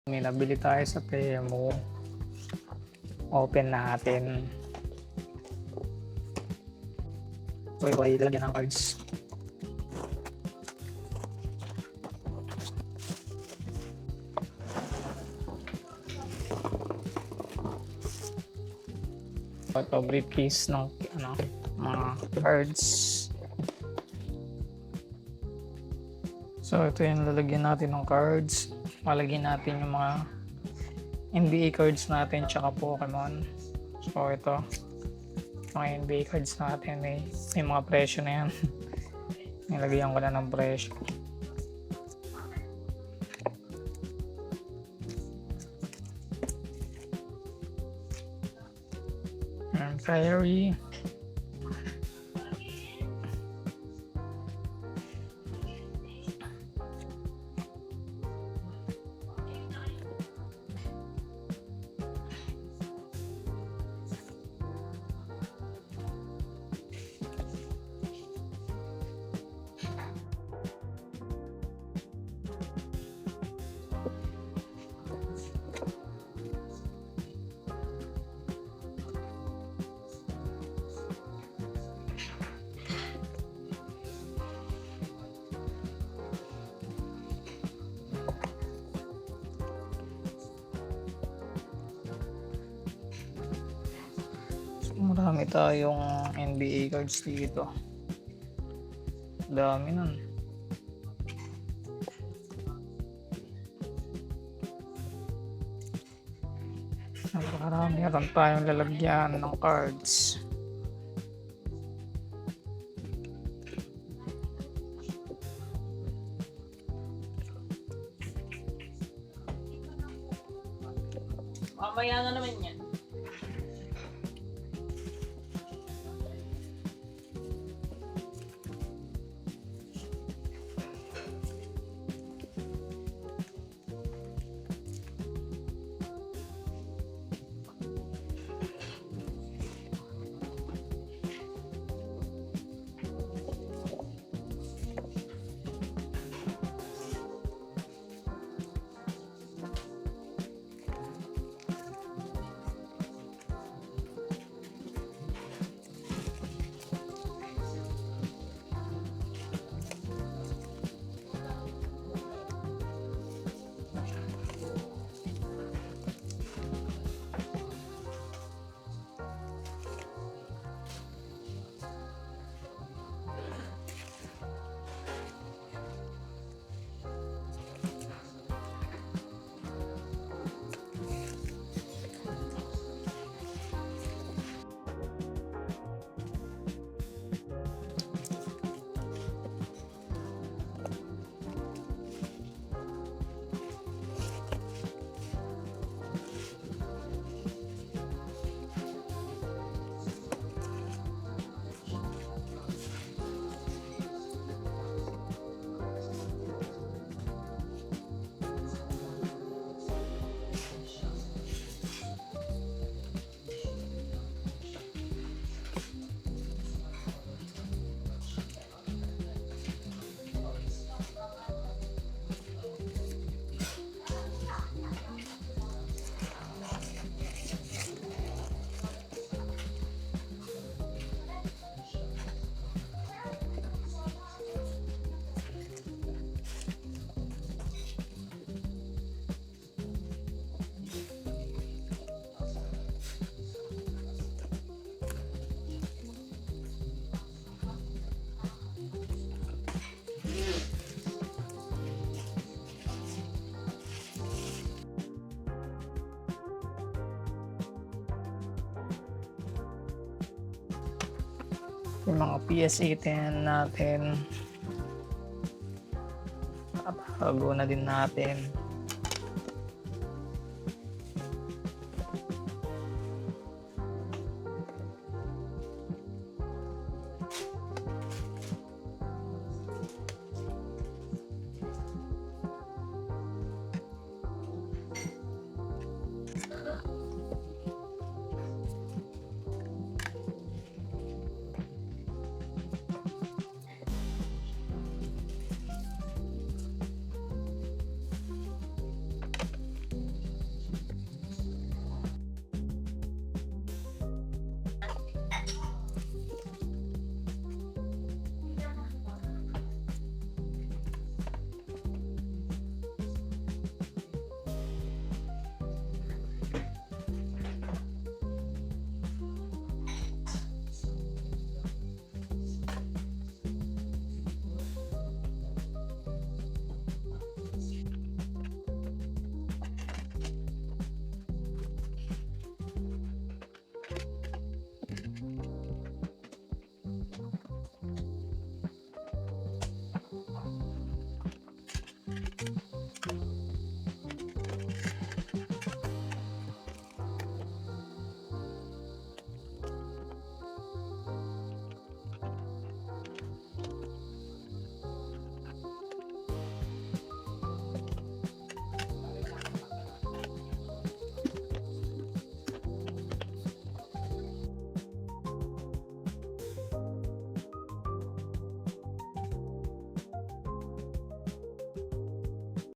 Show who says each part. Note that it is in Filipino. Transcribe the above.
Speaker 1: May nabili tayo sa Temu. Open natin. So, ilagyan ng cards. Ito, briefcase ng mga cards. So, ito yung lalagyan natin ng cards. Malagyan natin yung mga NBA cards natin tsaka Pokemon. So, ito. Mga NBA cards natin. May mga presyo na yan. Nilagyan ko na ng presyo. Kyrie. Marami tayong NBA cards dito. Dami nun. Napakarami rin tayong lalagyan ng cards.
Speaker 2: Mamaya na naman yan. Yung mga PSA 10 natin. Napakago na din natin.